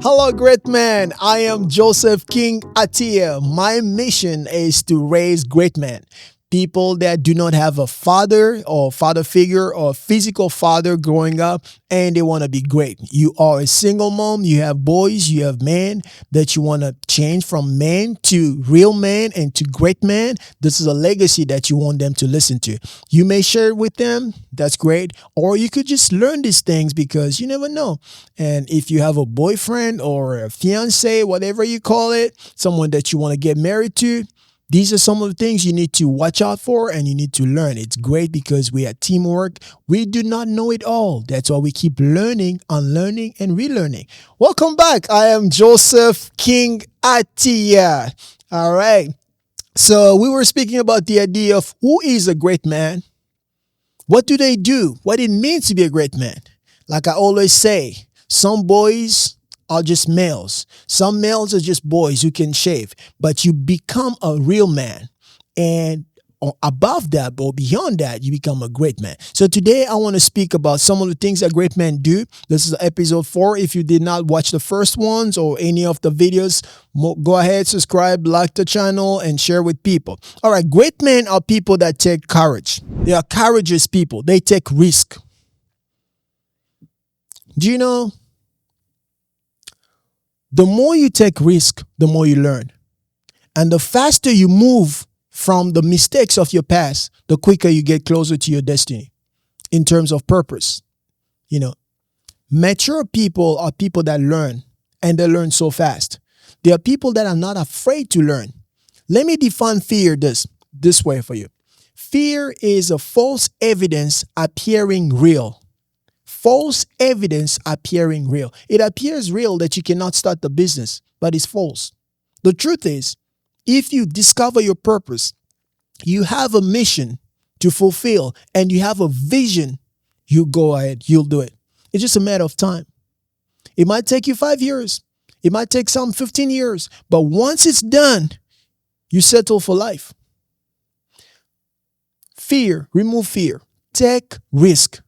Hello, great man. I am Joseph King Atiyia. My mission is to raise great men. People that do not have a father or father figure or physical father growing up and they want to be great. You are a single mom, you have boys, you have men that you want to change from man to real man and to great man. This is a legacy that you want them to listen to. You may share it with them, that's great. Or you could just learn these things because you never know. And if you have a boyfriend or a fiance, whatever you call it, someone that you want to get married to, these are some of the things you need to watch out for and you need to learn. It's great because we are teamwork. We do not know it all. That's why we keep learning, unlearning, and relearning. Welcome back. I am Joseph King Atiyia. All right. So we were speaking about the idea of who is a great man. What do they do? What it means to be a great man. Like I always say, some boys are just males. Some males are just boys who can shave, but you become a real man. And above that, or beyond that, you become a great man. So today I want to speak about some of the things that great men do. This is episode 4. If you did not watch the first ones or any of the videos, go ahead, subscribe, like the channel, and share with people. All right, great men are people that take courage. They are courageous people. They take risk. Do you know? The more you take risk, the more you learn. And the faster you move from the mistakes of your past, the quicker you get closer to your destiny in terms of purpose. You know, mature people are people that learn and they learn so fast. They are people that are not afraid to learn. Let me define fear this way for you. Fear is a false evidence appearing real. False evidence appearing real. It appears real that you cannot start the business, but it's false. The truth is, if you discover your purpose, you have a mission to fulfill, and you have a vision, you go ahead, you'll do it. It's just a matter of time. It might take you 5 years. It might take some 15 years. But once it's done, you settle for life. Fear, remove fear. Take risk.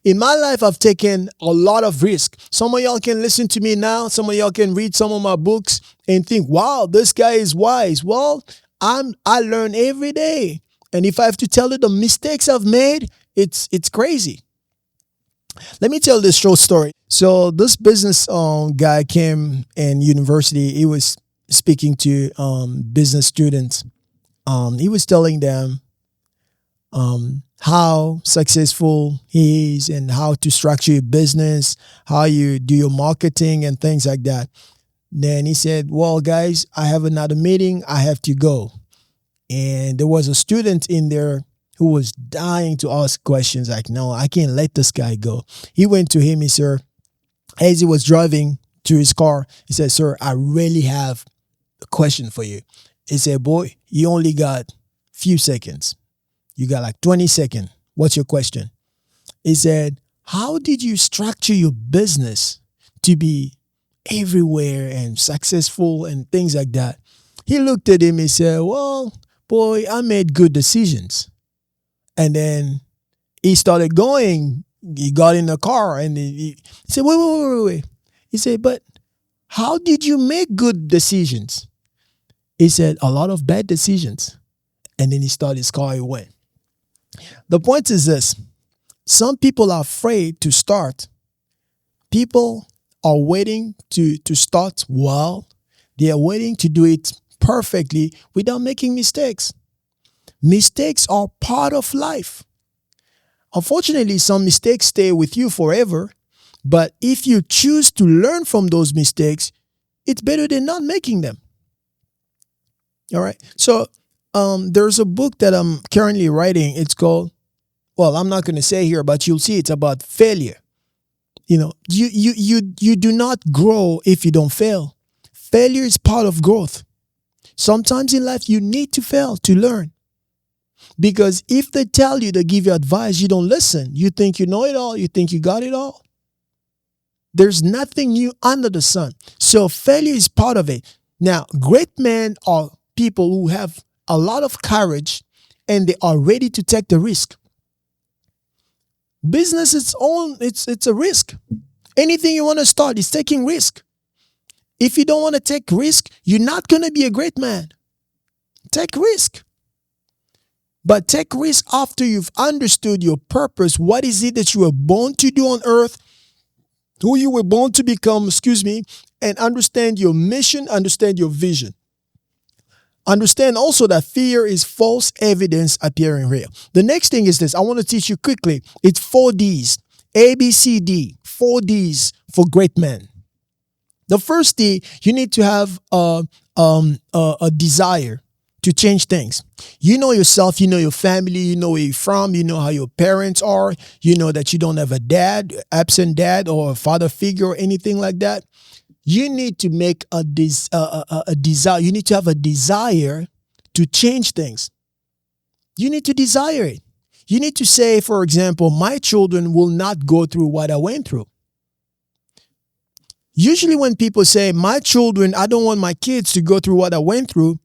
In my life, I've taken a lot of risk. Some of y'all can listen to me now. Some of y'all can read some of my books and think, wow, this guy is wise. Well, I learn every day. And if I have to tell you the mistakes I've made, it's crazy. Let me tell this short story. So this business guy came in university. He was speaking to business students. He was telling them how successful he is and how to structure your business, how you do your marketing and things like that. Then he said, well, guys, I have another meeting. I have to go. And there was a student in there who was dying to ask questions like, no, I can't let this guy go. He went to him, he said, as he was driving to his car, he said, sir, I really have a question for you. He said, boy, you only got few seconds. You got like 20 seconds. What's your question? He said, how did you structure your business to be everywhere and successful and things like that? He looked at him and said, well, boy, I made good decisions. And then he started going. He got in the car and he said, wait. He said, but how did you make good decisions? He said, a lot of bad decisions. And then he started his car and went. The point is this. Some people are afraid to start. People are waiting to start well. They are waiting to do it perfectly without making mistakes. Mistakes are part of life. Unfortunately, some mistakes stay with you forever. But if you choose to learn from those mistakes, it's better than not making them. All right. So there's a book that I'm currently writing. It's called, well, I'm not going to say here, but you'll see it's about failure. You know, you do not grow if you don't fail. Failure is part of growth. Sometimes in life, you need to fail to learn. Because if they tell you, they give you advice, you don't listen. You think you know it all. You think you got it all. There's nothing new under the sun. So failure is part of it. Now, great men are people who have a lot of courage and they are ready to take the risk. Business it's a risk. Anything you want to start is taking risk. If you don't want to take risk, you're not going to be a great man. Take risk. But take risk after you've understood your purpose. What is it that you were born to do on earth? Who you were born to become, and understand your mission, understand your vision. Understand also that fear is false evidence appearing real. The next thing is this. I want to teach you quickly. It's 4Ds. A, B, C, D. 4Ds for great men. The first D, you need to have a desire to change things. You know yourself, you know your family, you know where you're from, you know how your parents are, you know that you don't have a dad, absent dad, or a father figure or anything like that. You need to make a desire. You need to have a desire to change things. You need to desire it. You need to say, for example, my children will not go through what I went through. Usually when people say, my children, I don't want my kids to go through what I went through,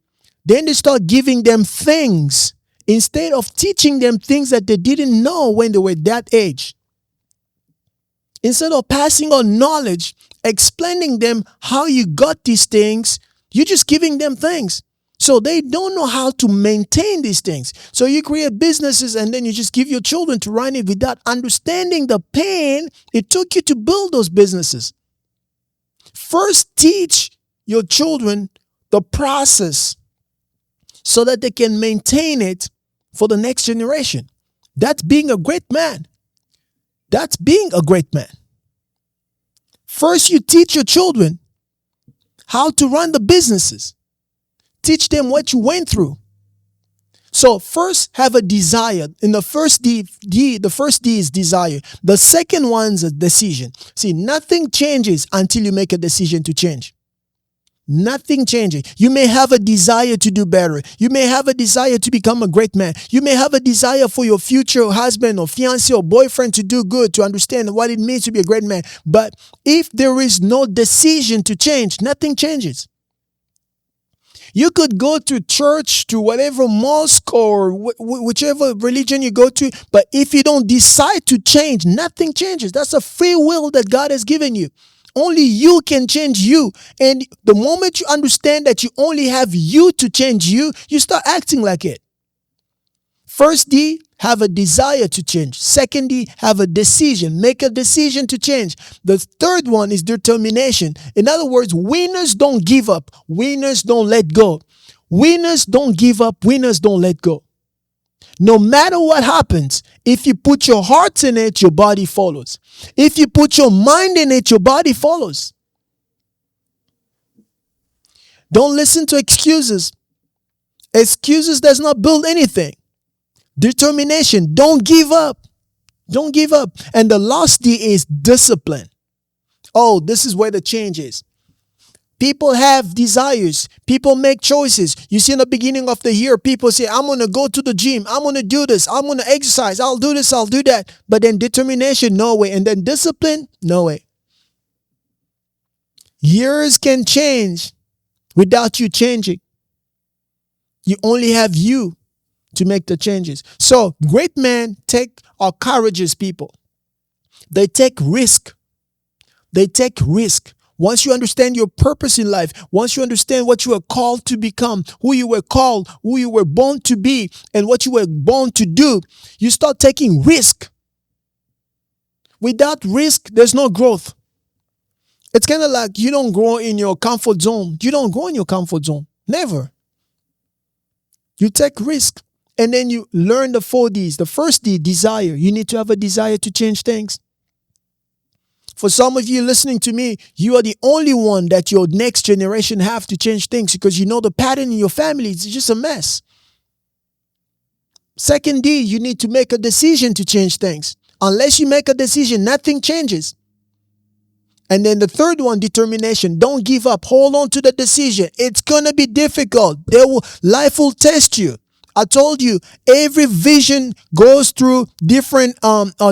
then they start giving them things instead of teaching them things that they didn't know when they were that age. Instead of passing on knowledge, explaining them how you got these things, you're just giving them things. So they don't know how to maintain these things. So you create businesses and then you just give your children to run it without understanding the pain it took you to build those businesses. First, teach your children the process so that they can maintain it for the next generation. That's being a great man. That's being a great man. First, you teach your children how to run the businesses. Teach them what you went through. So first, have a desire. In the first D, the first D is desire. The second one's a decision. See, nothing changes until you make a decision to change. Nothing changes. You may have a desire to do better. You may have a desire to become a great man. You may have a desire for your future husband or fiancé or boyfriend to do good, to understand what it means to be a great man. But if there is no decision to change, nothing changes. You could go to church, to whatever mosque or whichever religion you go to, but if you don't decide to change, nothing changes. That's a free will that God has given you. Only you can change you. And the moment you understand that you only have you to change you, you start acting like it. First D, have a desire to change. Second D, have a decision. Make a decision to change. The third one is determination. In other words, winners don't give up. Winners don't let go. Winners don't give up. Winners don't let go. No matter what happens, if you put your heart in it, your body follows. If you put your mind in it, your body follows. Don't listen to excuses. Excuses does not build anything. Determination. Don't give up. Don't give up. And the last D is discipline. Oh, this is where the change is. People have desires. People make choices. You see in the beginning of the year, people say, I'm going to go to the gym. I'm going to do this. I'm going to exercise. I'll do this. I'll do that. But then determination, no way. And then discipline, no way. Years can change without you changing. You only have you to make the changes. So great men are courageous people. They take risk. They take risk. Once you understand your purpose in life, once you understand what you are called to become, who you were called, who you were born to be, and what you were born to do, you start taking risk. Without risk, there's no growth. It's kind of like you don't grow in your comfort zone. You don't grow in your comfort zone. Never. You take risk. And then you learn the 4Ds. The first D, desire. You need to have a desire to change things. For some of you listening to me, you are the only one that your next generation have to change things because you know the pattern in your family is just a mess. Second D, you need to make a decision to change things. Unless you make a decision, nothing changes. And then the third one, determination. Don't give up. Hold on to the decision. It's going to be difficult. Life will test you. I told you, every vision goes through different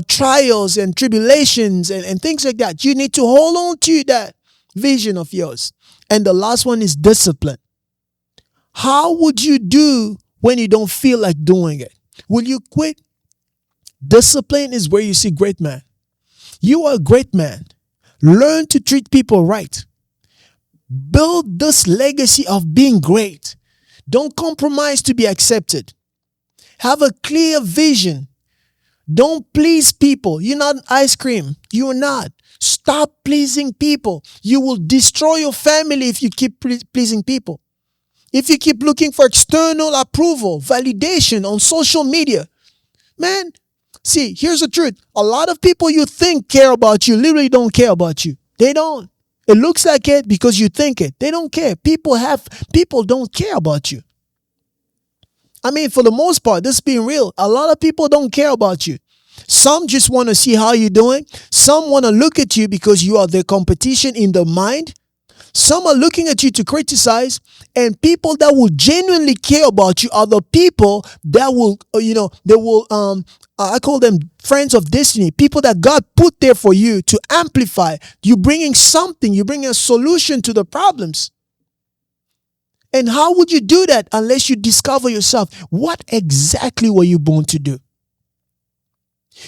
trials and tribulations and things like that. You need to hold on to that vision of yours. And the last one is discipline. How would you do when you don't feel like doing it? Will you quit? Discipline is where you see great man. You are a great man. Learn to treat people right. Build this legacy of being great. Don't compromise to be accepted. Have a clear vision. Don't please people. You're not ice cream. You are not. Stop pleasing people. You will destroy your family if you keep pleasing people. If you keep looking for external approval, validation on social media, man, see, here's the truth. A lot of people you think care about you literally don't care about you. They don't. It looks like it because you think it. They don't care. People don't care about you. I mean, for the most part, this being real, a lot of people don't care about you. Some just want to see how you're doing. Some want to look at you because you are their competition in their mind. Some are looking at you to criticize, and people that will genuinely care about you are the people that will, I call them friends of destiny, people that God put there for you to amplify. You bringing something, you bringing a solution to the problems. And how would you do that unless you discover yourself? What exactly were you born to do?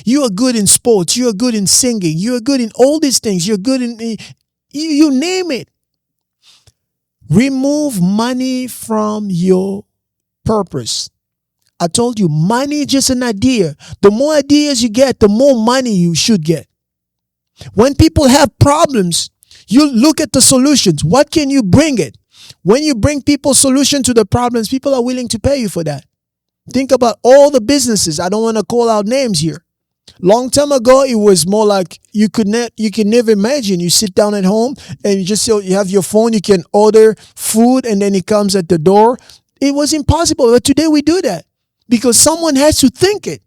You are good in sports. You are good in singing. You are good in all these things. You're good in, you name it. Remove money from your purpose. I told you, money is just an idea. The more ideas you get, the more money you should get. When people have problems, you look at the solutions. What can you bring it? When you bring people solution to the problems, people are willing to pay you for that. Think about all the businesses. I don't want to call out names here. Long time ago, it was more like you can never imagine. You sit down at home and you have your phone. You can order food and then it comes at the door. It was impossible. But today we do that because someone has to think it.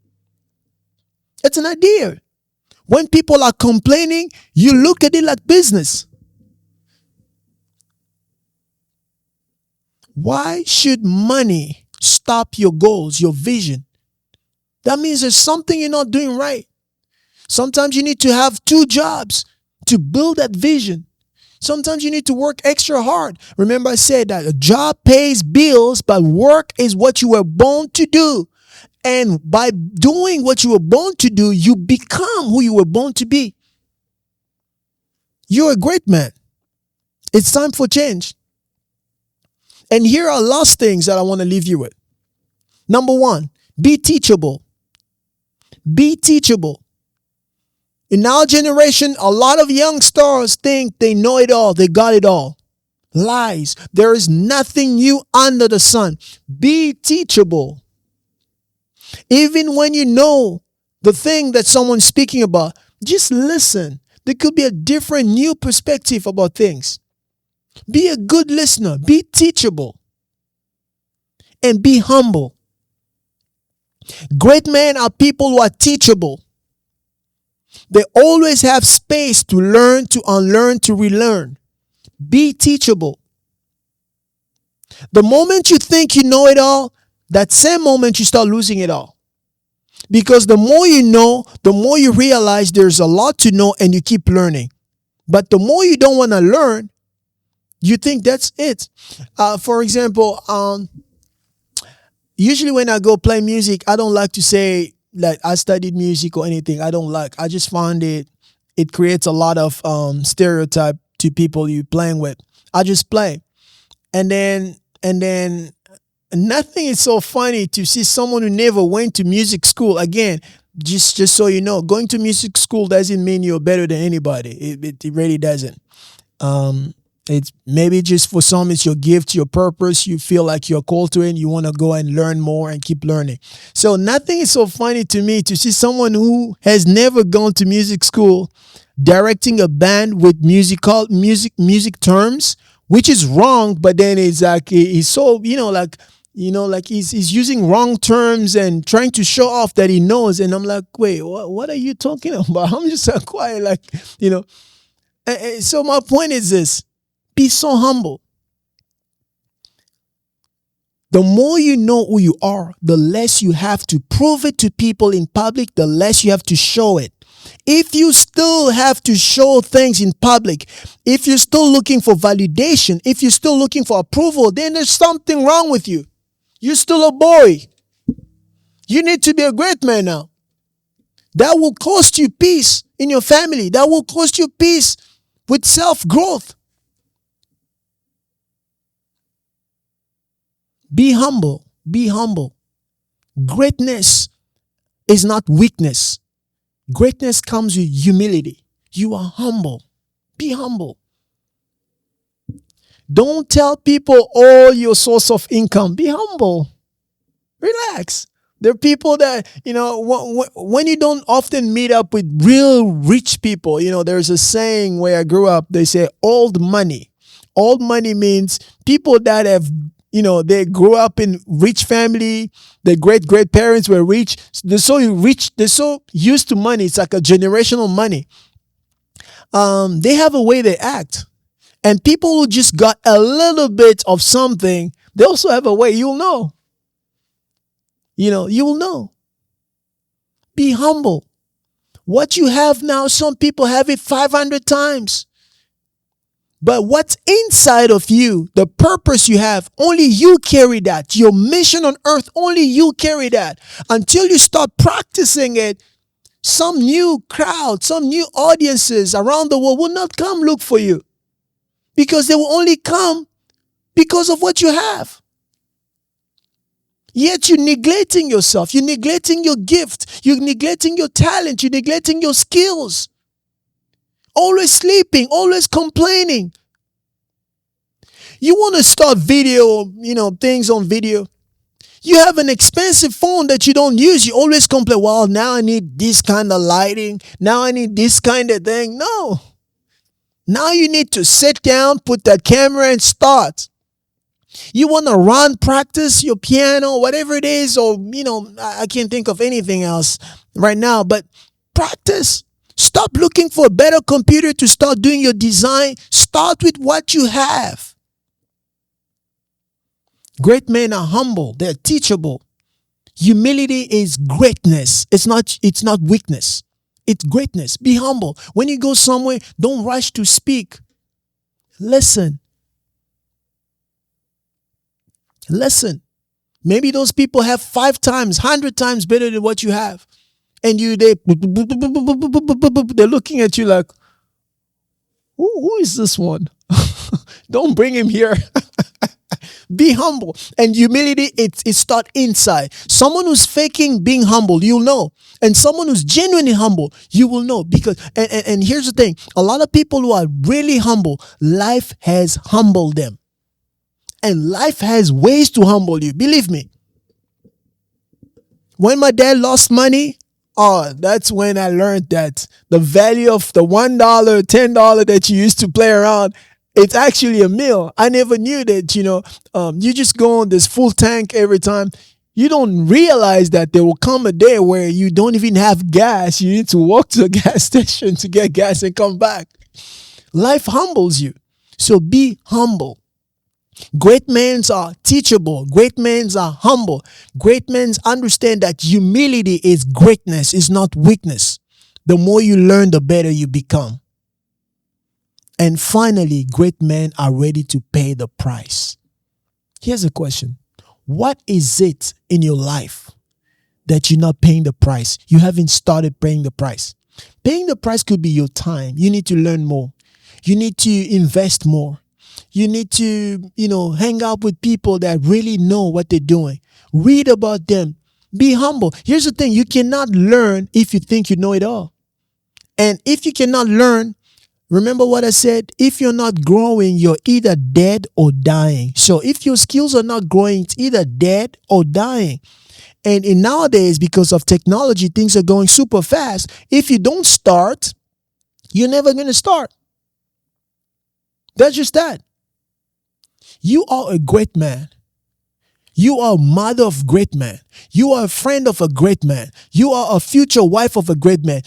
It's an idea. When people are complaining, you look at it like business. Why should money stop your goals, your vision? That means there's something you're not doing right. Sometimes you need to have 2 jobs to build that vision. Sometimes you need to work extra hard. Remember I said that a job pays bills, but work is what you were born to do. And by doing what you were born to do, you become who you were born to be. You're a great man. It's time for change. And here are last things that I want to leave you with. Number 1, be teachable. Be teachable. In our generation, a lot of young stars think they know it all. They got it all. Lies. There is nothing new under the sun. Be teachable. Even when you know the thing that someone's speaking about, just listen. There could be a different new perspective about things. Be a good listener. Be teachable. And be humble. Great men are people who are teachable. They always have space to learn, to unlearn, to relearn. Be teachable. The moment you think you know it all, that same moment you start losing it all. Because the more you know, the more you realize there's a lot to know and you keep learning. But the more you don't want to learn, you think that's it. For example, usually when I go play music, I don't like to say that I studied music or anything. I just find it creates a lot of stereotype to people you playing with. I just play. And then nothing is so funny to see someone who never went to music school. Again, just so you know, going to music school doesn't mean you're better than anybody. It really doesn't. It's maybe just for some, it's your gift, your purpose. You feel like you're called to it. And you want to go and learn more and keep learning. So nothing is so funny to me to see someone who has never gone to music school directing a band with music terms, which is wrong. But then it's like he's so he's using wrong terms and trying to show off that he knows. And I'm like, wait, what are you talking about? I'm just so quiet, like. So my point is this. Be so humble. The more you know who you are, the less you have to prove it to people in public, the less you have to show it. If you still have to show things in public, if you're still looking for validation, if you're still looking for approval, then there's something wrong with you. You're still a boy. You need to be a great man now. That will cost you peace in your family. That will cost you peace with self-growth. Be humble. Be humble. Greatness is not weakness. Greatness comes with humility. You are humble. Be humble. Don't tell people all your source of income. Be humble. Relax. There are people that, when you don't often meet up with real rich people, there's a saying where I grew up, they say old money. Old money means people that have, they grew up in rich family, their great parents were rich. They're so rich, they're so used to money. It's like a generational money. They have a way they act. And people who just got a little bit of something, they also have a way. You'll know. You will know. Be humble. What you have now, some people have it 500 times. But what's inside of you, the purpose you have, only you carry that. Your mission on earth, only you carry that. Until you start practicing it, some new crowd, some new audiences around the world will not come look for you. Because they will only come because of what you have. Yet you're neglecting yourself. You're neglecting your gift. You're neglecting your talent. You're neglecting your skills. Always sleeping. Always complaining. You want to start video, things on video. You have an expensive phone that you don't use. You always complain, well, now I need this kind of lighting. Now I need this kind of thing. No. Now you need to sit down, put that camera and start. You want to run, practice your piano, whatever it is, or, I can't think of anything else right now, but practice. Stop looking for a better computer to start doing your design. Start with what you have. Great men are humble. They're teachable. Humility is greatness. It's not weakness. It's greatness. Be humble. When you go somewhere, don't rush to speak. Listen. Listen. Maybe those people have 5 times, 100 times better than what you have. And they're looking at you like, who is this one? Don't bring him here. Be humble. And humility, it starts inside. Someone who's faking being humble, you'll know. And someone who's genuinely humble, you will know. Because, and here's the thing. A lot of people who are really humble, life has humbled them. And life has ways to humble you. Believe me. When my dad lost money, that's when I learned that the value of the $1, $10 that you used to play around, it's actually a meal. I never knew that, you just go on this full tank every time. You don't realize that there will come a day where you don't even have gas. You need to walk to a gas station to get gas and come back. Life humbles you. So be humble. Great men are teachable. Great men are humble. Great men understand that humility is greatness, is not weakness. The more you learn, the better you become. And finally, great men are ready to pay the price. Here's a question. What is it in your life that you're not paying the price? You haven't started paying the price. Paying the price could be your time. You need to learn more. You need to invest more. You need to, hang out with people that really know what they're doing. Read about them. Be humble. Here's the thing. You cannot learn if you think you know it all. And if you cannot learn, remember what I said? If you're not growing, you're either dead or dying. So if your skills are not growing, it's either dead or dying. And in nowadays, because of technology, things are going super fast. If you don't start, you're never going to start. That's just that. You are a great man. You are a mother of great man. You are a friend of a great man. You are a future wife of a great man.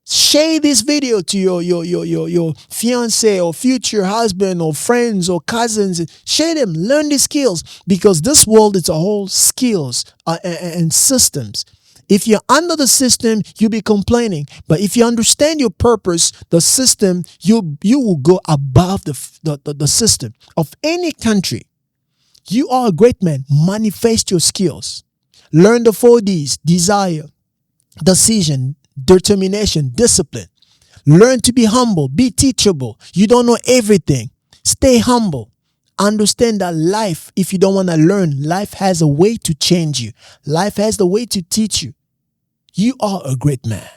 Share this video to your fiance or future husband or friends or cousins. Share them. Learn the skills, because this world is a whole skills and systems. If you're under the system, you'll be complaining. But if you understand your purpose, the system, you will go above the system of any country. You are a great man. Manifest your skills. Learn the 4 Ds: desire, decision, determination, discipline. Learn to be humble. Be teachable. You don't know everything. Stay humble. Understand that life, if you don't want to learn, life has a way to change you. Life has the way to teach you. You are a great man.